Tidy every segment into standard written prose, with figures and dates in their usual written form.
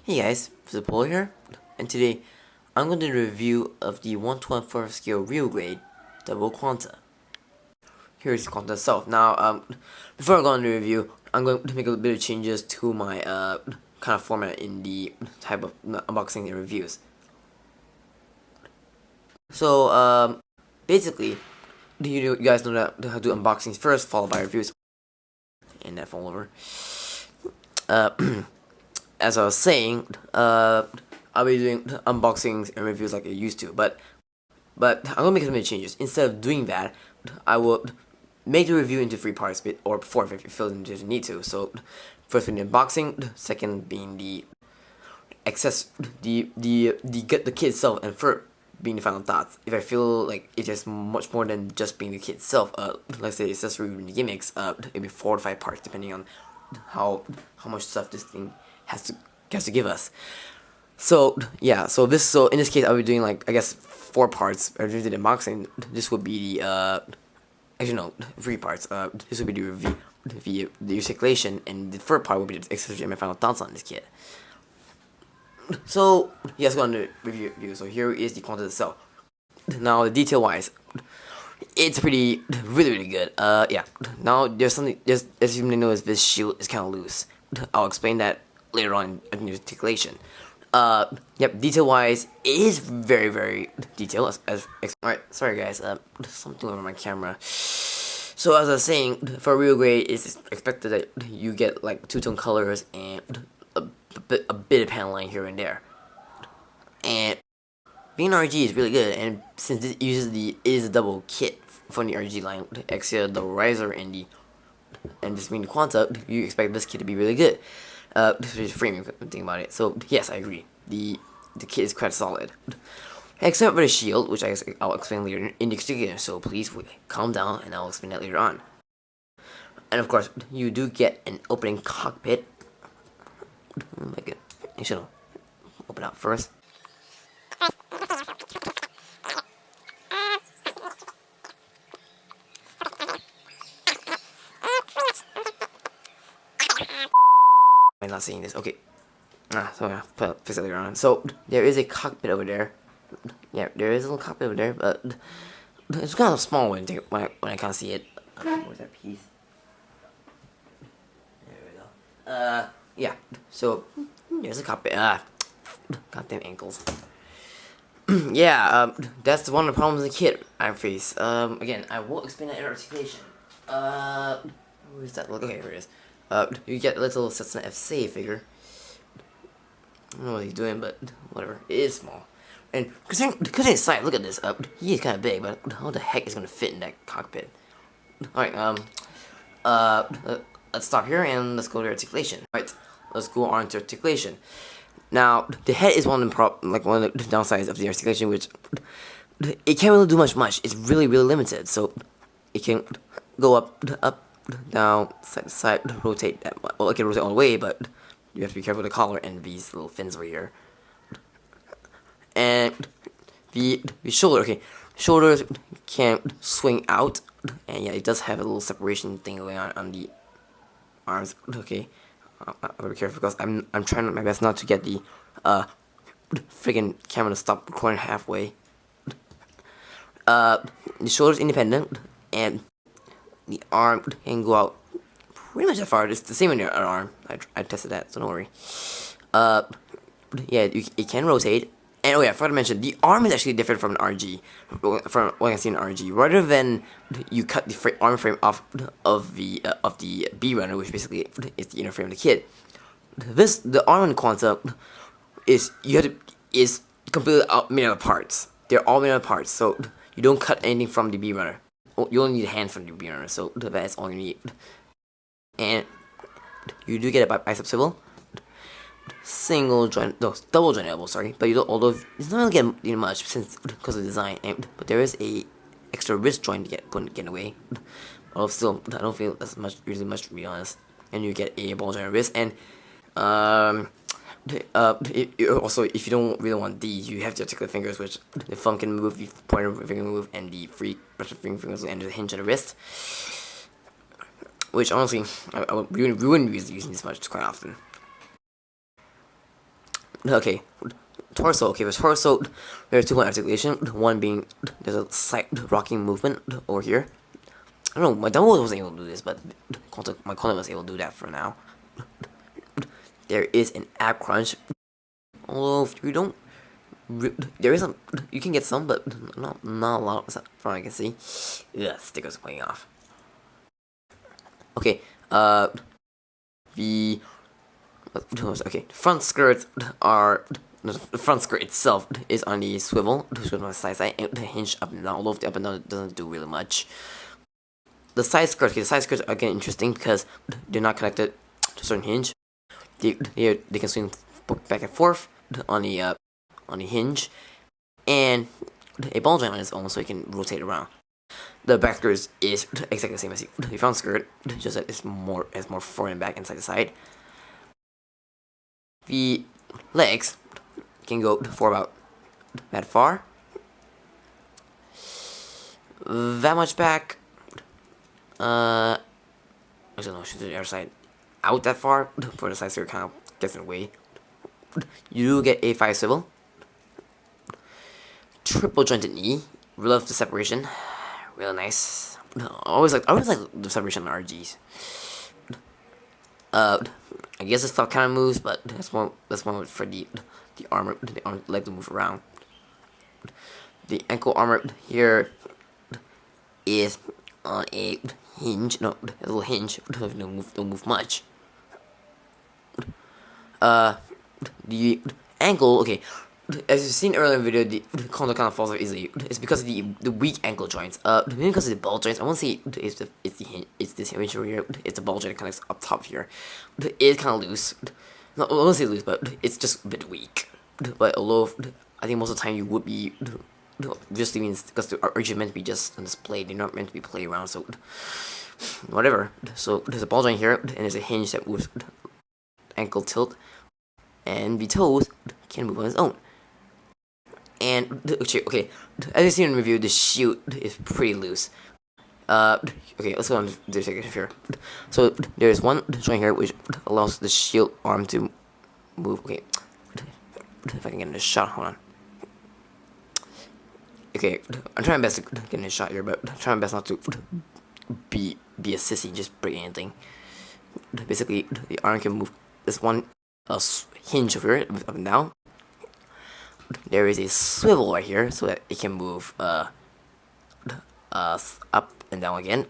Hey guys, Paul here, and today I'm going to do a review of the 1/24 scale real grade double quanta. Here's the quanta itself. Now, before I go on the review, I'm going to make a bit of changes to my kind of format in the type of unboxing and reviews. So, basically, you guys know that how to do unboxings first, followed by reviews, and that fall over. As I was saying, I'll be doing unboxings and reviews like I used to, but I'm gonna make some changes. Instead of doing that, I will make the review into 3 parts, or 4 if you feel the need to. So, first being the unboxing, second being the access, the kit itself, and third being the final thoughts. If I feel like it's just much more than just being the kit itself, let's say accessory and the gimmicks, it'll be 4 to 5 parts depending on how much stuff this thing has to give us. So yeah, so in this case I'll be doing like I guess 4 parts. Or the unboxing. This would be the actually no 3 parts. This would be the review, the articulation, and the third part would be the accessory and my final thoughts on this kit. So yeah, let's go on the review. So here is the content itself. Now the detail wise, it's really good. Yeah. Now there's something. As you may know, this shield is kind of loose. I'll explain that later on in the articulation. Yep. Detail wise, it is very detailed. Alright. Sorry guys. Something over my camera. So as I was saying, for real grade, it's expected that you get like 2-tone colors and a bit of paneling here and there. And being RG is really good, and since it is a double kit from the RG line, extra the riser and this being the quanta, you expect this kit to be really good. This is framing thing about it. So yes, I agree. The kit is quite solid, except for the shield, which I'll explain later in the articulation. So please calm down, and I'll explain that later on. And of course, you do get an opening cockpit. Like it, you should open up first. I'm not seeing this. Okay. So yeah, fix it later on. So there is a cockpit over there. Yeah, there is a little cockpit over there, but it's kind of small when I can't see it. Where's that piece? There we go. Yeah. So there's a cockpit. Goddamn ankles. Yeah. That's one of the problems in the kit I face. Again, I will explain that in articulation. Where's that? Okay, here it is. You get a little Cessna FC figure. I don't know what he's doing, but whatever. It is small. And considering his size, look at this. He is kind of big, but how the heck is going to fit in that cockpit? Alright, let's stop here and let's go to articulation. Alright, let's go on to articulation. Now, the head is one of the downsides of the articulation, which it can't really do much. It's really limited. So it can go up, down, side to side, rotate that. Well, it can rotate all the way, but you have to be careful with the collar and these little fins over here. And the shoulder, okay, shoulders can swing out, and yeah, it does have a little separation thing going on the arms. Okay, I'm gonna be careful because I'm trying my best not to get the friggin' camera to stop recording halfway. The shoulder's independent, and the arm can go out pretty much that far. It's the same in your arm. I tested that, so don't worry. Yeah, it can rotate. And oh yeah, I forgot to mention, the arm is actually different from an RG, from what I can see in RG. Rather than you cut the arm frame off of the B runner, which basically is the inner frame of the kit. The arm in Quanta is completely made out of parts. They're all made out of parts, so you don't cut anything from the B runner. You only need a hand from the B runner, so that's all you need. And you do get a bicep swivel. Single joint, no, double joint elbow, sorry, but you don't, although it's not really getting much because of the design, but there is a extra wrist joint to get away. Although still, I don't feel as really much to be honest. And you get a ball joint wrist, and also if you don't really want these, you have the articulate fingers, which the thumb can move, the pointer finger can move, and the free fingers will enter the hinge of the wrist. Which honestly, we wouldn't be using this much quite often. Okay, torso. Okay, with torso, there's 2 point articulation. One being there's a slight rocking movement over here. I don't know, my double wasn't able to do this, but my Quantum was able to do that for now. There is an ab crunch. Although if you don't, there is some. You can get some, but not a lot. From what I can see, yeah, stickers playing off. Okay, the front skirts are. The front skirt itself is on the swivel on the side, and the hinge up and down. Although the up and down doesn't do really much. The side skirts are again interesting because they're not connected to a certain hinge. They can swing back and forth on the hinge, and a ball joint on its own, so it can rotate around. The back skirt is exactly the same as the front skirt, just that it's more forward and back and side to side. The legs can go for about that far, that much back. I don't know, should the other side out that far for the side skirt kind of gets in the way. You do get a 5 swivel. Triple jointed knee. Really love the separation. Really nice. I always like the separation on RGs. I guess this stuff kind of moves, but that's more for the armor. The arm like to move around. The ankle armor here is on a hinge. No, a little hinge. Don't move much. The ankle, okay, as you've seen earlier in the video, the condor kind of falls off easily. It's because of the weak ankle joints. Maybe because of the ball joints. I won't say it's this hinge over here. It's the ball joint that connects up top here. It's kind of loose. No, I won't say loose, but it's just a bit weak. But although I think most of the time you would be just leaving because the RG meant to be just on display. They're not meant to be played around. So whatever. So there's a ball joint here, and there's a hinge that moves ankle tilt. And the toes can move on its own. And okay, as you see in the review, the shield is pretty loose. Okay, let's go on to the second here. So there's one joint here which allows the shield arm to move. Okay, if I can get in a shot, hold on. Okay, I'm trying my best to get in a shot here, but I'm trying my best not to be a sissy, just break anything. Basically, the arm can move. This one hinge over here, up and down. There is a swivel right here, so that it can move up and down again.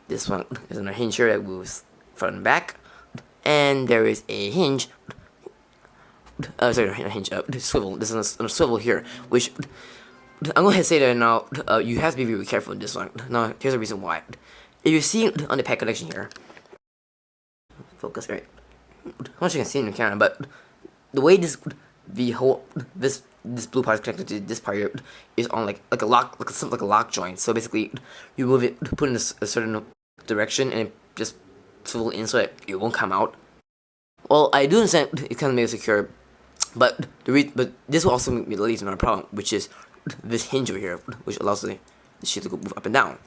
This one is another hinge here that moves front and back, and there is a hinge. Sorry, a hinge. Swivel. This is a swivel here, which I'm going to say that now. You have to be really careful in this one. Now, here's the reason why. If you see on the pad connection here, focus right. I'm not sure you can see in the camera, but the way this blue part is connected to this part here is on like a lock joint. So basically, you move it, put it in a certain direction, and it just swivel in so that it won't come out. Well, I do understand it kind of makes it secure, but this will also lead to another problem, which is this hinge over here, which allows the shit to go move up and down.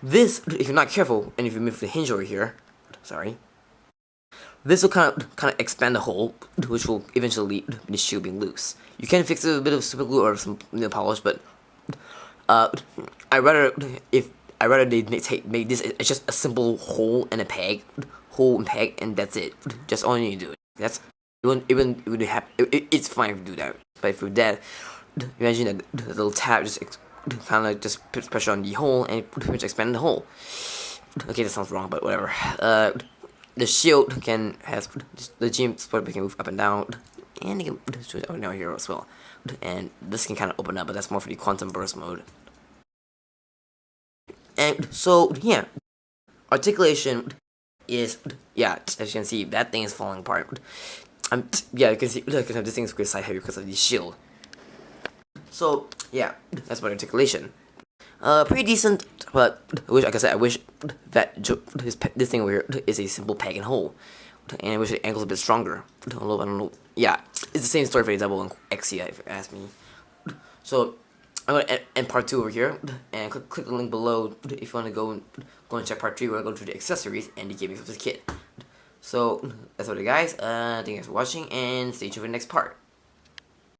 This, if you're not careful, and if you move the hinge over here, sorry. This will kind of expand the hole, which will eventually lead to the shield being loose. You can fix it with a bit of super glue or some nail polish, but I rather they make this it's just a simple hole and peg, and that's it. Just all you need to do. That's it's fine if you do that. But if you do that, imagine that the little tab just kind of just puts pressure on the hole and it pretty much expand the hole. Okay, that sounds wrong, but whatever. The shield can has the GM sport can move up and down, and you can switch out now here as well. And this can kind of open up, but that's more for the quantum burst mode. And so yeah, articulation is as you can see that thing is falling apart. You can see this thing is quite side heavy because of the shield. So yeah, that's about articulation. Pretty decent, but I wish that this thing over here is a simple peg and hole, and I wish the ankle's a bit stronger. I don't know. Yeah, it's the same story for the double and XCI if you ask me. So I'm gonna end part 2 over here, and click the link below if you want to go and check part 3. We're gonna go through the accessories and the gaming of this kit. So that's what it, guys. Thank you guys for watching, and stay tuned for the next part.